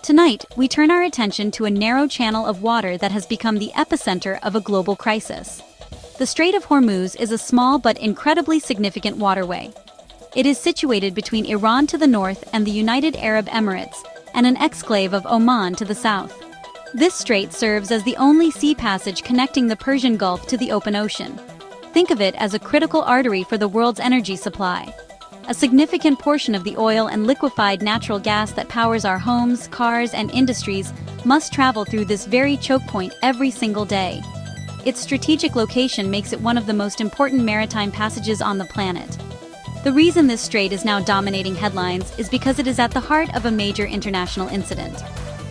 Tonight, we turn our attention to a narrow channel of water that has become the epicenter of a global crisis. The Strait of Hormuz is a small but incredibly significant waterway. It is situated between Iran to the north and the United Arab Emirates, and an exclave of Oman to the south. This strait serves as the only sea passage connecting the Persian Gulf to the open ocean. Think of it as a critical artery for the world's energy supply. A significant portion of the oil and liquefied natural gas that powers our homes, cars, and industries must travel through this very choke point every single day. Its strategic location makes it one of the most important maritime passages on the planet. The reason this strait is now dominating headlines is because it is at the heart of a major international incident.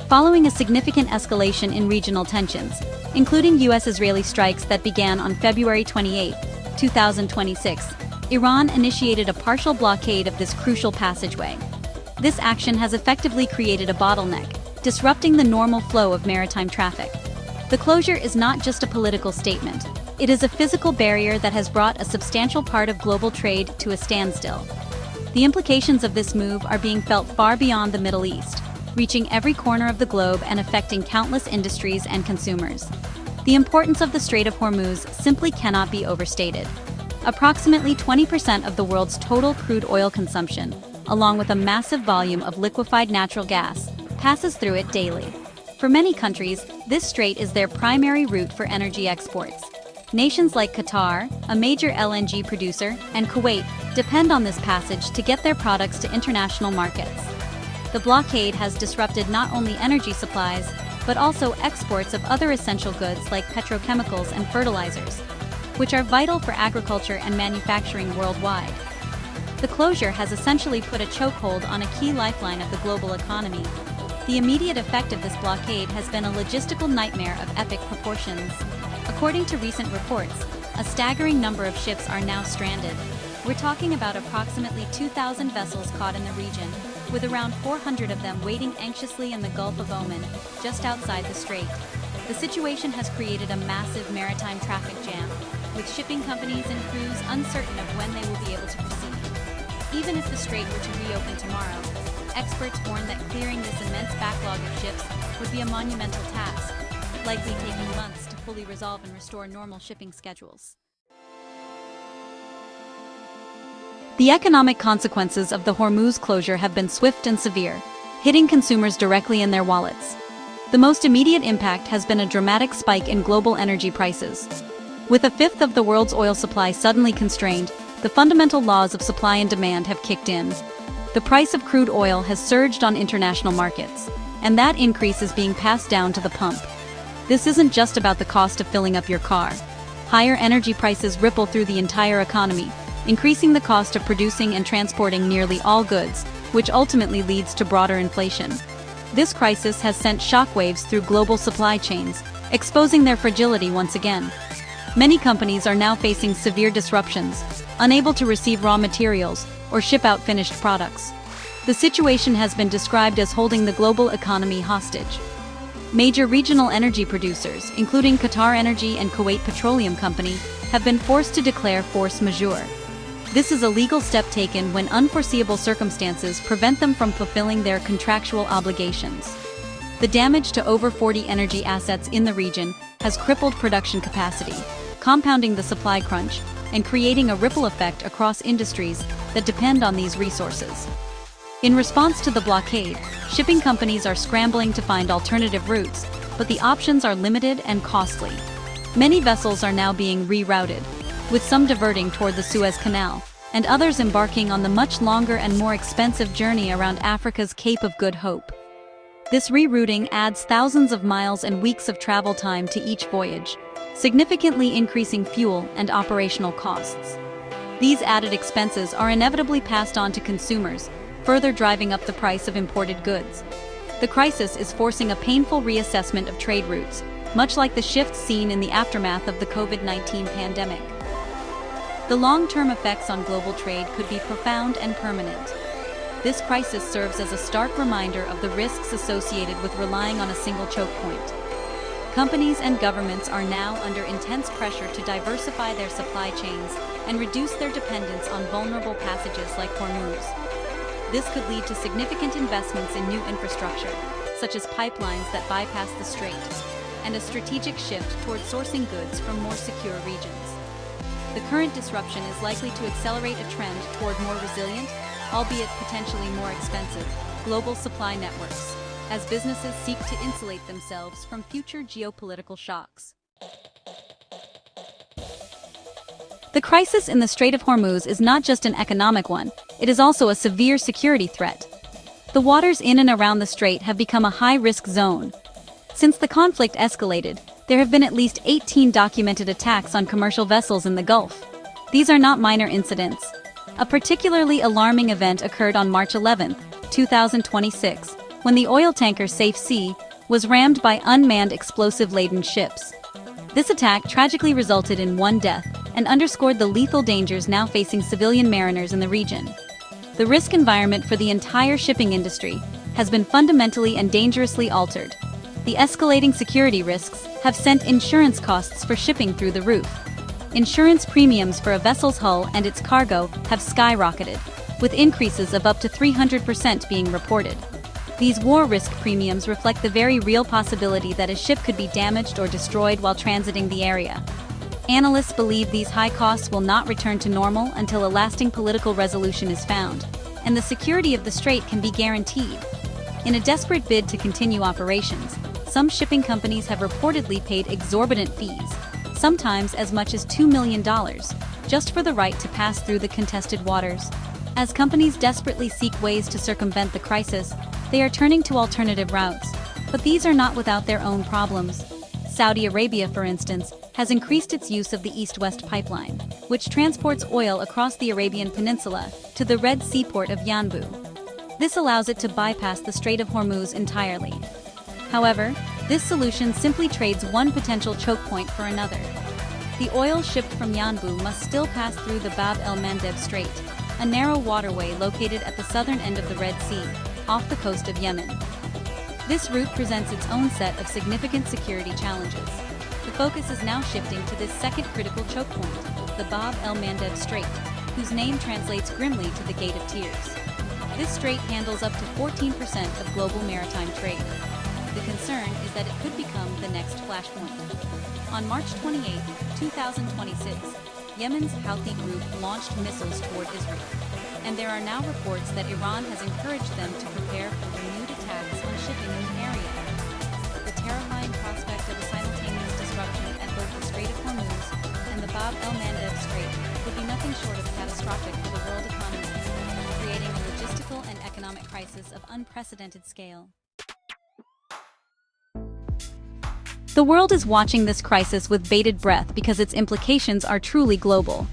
Following a significant escalation in regional tensions, including U.S.-Israeli strikes that began on February 28, 2026, Iran initiated a partial blockade of this crucial passageway. This action has effectively created a bottleneck, disrupting the normal flow of maritime traffic. The closure is not just a political statement. It is a physical barrier that has brought a substantial part of global trade to a standstill. The implications of this move are being felt far beyond the Middle East, reaching every corner of the globe and affecting countless industries and consumers. The importance of the Strait of Hormuz simply cannot be overstated. Approximately 20% of the world's total crude oil consumption, along with a massive volume of liquefied natural gas, passes through it daily. For many countries, this strait is their primary route for energy exports. Nations like Qatar, a major LNG producer, and Kuwait depend on this passage to get their products to international markets. The blockade has disrupted not only energy supplies, but also exports of other essential goods like petrochemicals and fertilizers, which are vital for agriculture and manufacturing worldwide. The closure has essentially put a chokehold on a key lifeline of the global economy. The immediate effect of this blockade has been a logistical nightmare of epic proportions. According to recent reports, a staggering number of ships are now stranded. We're talking about approximately 2,000 vessels caught in the region, with around 400 of them waiting anxiously in the Gulf of Oman, just outside the strait. The situation has created a massive maritime traffic jam, with shipping companies and crews uncertain of when they will be able to proceed. Even if the strait were to reopen tomorrow, experts warn that clearing this immense backlog of ships would be a monumental task, likely taking months to fully resolve and restore normal shipping schedules. The economic consequences of the Hormuz closure have been swift and severe, hitting consumers directly in their wallets. The most immediate impact has been a dramatic spike in global energy prices. With a fifth of the world's oil supply suddenly constrained, the fundamental laws of supply and demand have kicked in. The price of crude oil has surged on international markets, and that increase is being passed down to the pump. This isn't just about the cost of filling up your car. Higher energy prices ripple through the entire economy, increasing the cost of producing and transporting nearly all goods, which ultimately leads to broader inflation. This crisis has sent shockwaves through global supply chains, exposing their fragility once again. Many companies are now facing severe disruptions, unable to receive raw materials or ship out finished products. The situation has been described as holding the global economy hostage. Major regional energy producers, including Qatar Energy and Kuwait Petroleum Company, have been forced to declare force majeure. This is a legal step taken when unforeseeable circumstances prevent them from fulfilling their contractual obligations. The damage to over 40 energy assets in the region has crippled production capacity, compounding the supply crunch, and creating a ripple effect across industries that depend on these resources. In response to the blockade, shipping companies are scrambling to find alternative routes, but the options are limited and costly. Many vessels are now being rerouted, with some diverting toward the Suez Canal, and others embarking on the much longer and more expensive journey around Africa's Cape of Good Hope. This rerouting adds thousands of miles and weeks of travel time to each voyage, significantly increasing fuel and operational costs. These added expenses are inevitably passed on to consumers, further driving up the price of imported goods. The crisis is forcing a painful reassessment of trade routes, much like the shifts seen in the aftermath of the COVID-19 pandemic. The long-term effects on global trade could be profound and permanent. This crisis serves as a stark reminder of the risks associated with relying on a single choke point. Companies and governments are now under intense pressure to diversify their supply chains and reduce their dependence on vulnerable passages like Hormuz. This could lead to significant investments in new infrastructure, such as pipelines that bypass the strait, and a strategic shift toward sourcing goods from more secure regions. The current disruption is likely to accelerate a trend toward more resilient, albeit potentially more expensive, global supply networks, as businesses seek to insulate themselves from future geopolitical shocks. The crisis in the Strait of Hormuz is not just an economic one, it is also a severe security threat. The waters in and around the strait have become a high-risk zone. Since the conflict escalated, there have been at least 18 documented attacks on commercial vessels in the Gulf. These are not minor incidents. A particularly alarming event occurred on March 11, 2026, when the oil tanker Safe Sea was rammed by unmanned explosive-laden ships. This attack tragically resulted in one death and underscored the lethal dangers now facing civilian mariners in the region. The risk environment for the entire shipping industry has been fundamentally and dangerously altered. The escalating security risks have sent insurance costs for shipping through the roof. Insurance premiums for a vessel's hull and its cargo have skyrocketed, with increases of up to 300% being reported. These war risk premiums reflect the very real possibility that a ship could be damaged or destroyed while transiting the area. Analysts believe these high costs will not return to normal until a lasting political resolution is found, and the security of the strait can be guaranteed. In a desperate bid to continue operations, some shipping companies have reportedly paid exorbitant fees, sometimes as much as $2 million, just for the right to pass through the contested waters. As companies desperately seek ways to circumvent the crisis, they are turning to alternative routes. But these are not without their own problems. Saudi Arabia, for instance, has increased its use of the East-West pipeline, which transports oil across the Arabian Peninsula to the Red Sea port of Yanbu. This allows it to bypass the Strait of Hormuz entirely. However, this solution simply trades one potential choke point for another. The oil shipped from Yanbu must still pass through the Bab el-Mandeb Strait, a narrow waterway located at the southern end of the Red Sea, off the coast of Yemen. This route presents its own set of significant security challenges. The focus is now shifting to this second critical choke point, the Bab el-Mandeb Strait, whose name translates grimly to the Gate of Tears. This strait handles up to 14% of global maritime trade. The concern is that it could become the next flashpoint. On March 28, 2026, Yemen's Houthi group launched missiles toward Israel, and there are now reports that Iran has encouraged them to prepare for renewed attacks on shipping in the area. The terrifying prospect of a simultaneous disruption at both the Strait of Hormuz and the Bab el-Mandeb Strait would be nothing short of catastrophic for the world economy, creating a logistical and economic crisis of unprecedented scale. The world is watching this crisis with bated breath because its implications are truly global.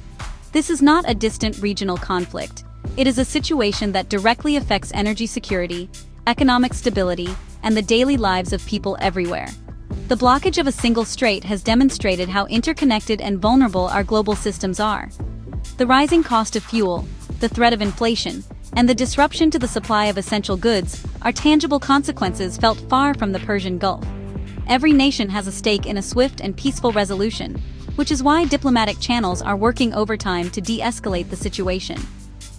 This is not a distant regional conflict. It is a situation that directly affects energy security, economic stability, and the daily lives of people everywhere. The blockage of a single strait has demonstrated how interconnected and vulnerable our global systems are. The rising cost of fuel, the threat of inflation, and the disruption to the supply of essential goods are tangible consequences felt far from the Persian Gulf. Every nation has a stake in a swift and peaceful resolution, which is why diplomatic channels are working overtime to de-escalate the situation.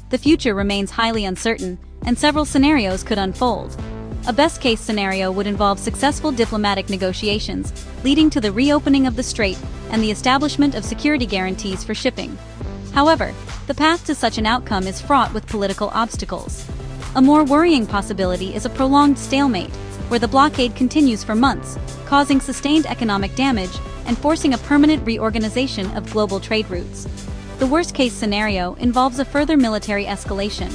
The future remains highly uncertain, and several scenarios could unfold. A best-case scenario would involve successful diplomatic negotiations, leading to the reopening of the strait and the establishment of security guarantees for shipping. However, the path to such an outcome is fraught with political obstacles. A more worrying possibility is a prolonged stalemate, where the blockade continues for months, causing sustained economic damage and forcing a permanent reorganization of global trade routes. The worst-case scenario involves a further military escalation,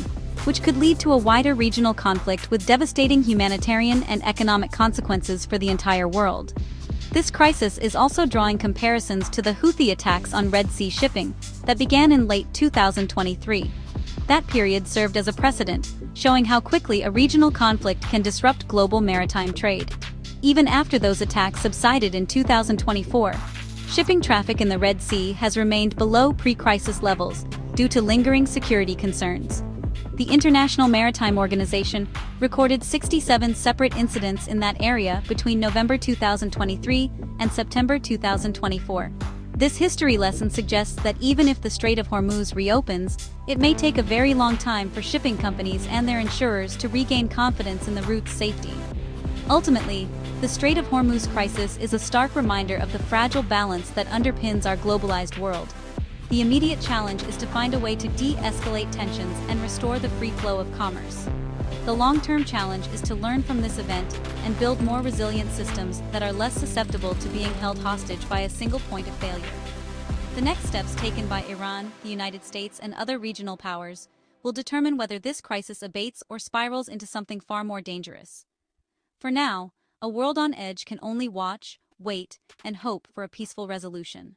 which could lead to a wider regional conflict with devastating humanitarian and economic consequences for the entire world. This crisis is also drawing comparisons to the Houthi attacks on Red Sea shipping that began in late 2023. That period served as a precedent, showing how quickly a regional conflict can disrupt global maritime trade. Even after those attacks subsided in 2024, shipping traffic in the Red Sea has remained below pre-crisis levels due to lingering security concerns. The International Maritime Organization recorded 67 separate incidents in that area between November 2023 and September 2024. This history lesson suggests that even if the Strait of Hormuz reopens, it may take a very long time for shipping companies and their insurers to regain confidence in the route's safety. Ultimately, the Strait of Hormuz crisis is a stark reminder of the fragile balance that underpins our globalized world. The immediate challenge is to find a way to de-escalate tensions and restore the free flow of commerce. The long-term challenge is to learn from this event and build more resilient systems that are less susceptible to being held hostage by a single point of failure. The next steps taken by Iran, the United States, and other regional powers will determine whether this crisis abates or spirals into something far more dangerous. For now, a world on edge can only watch, wait, and hope for a peaceful resolution.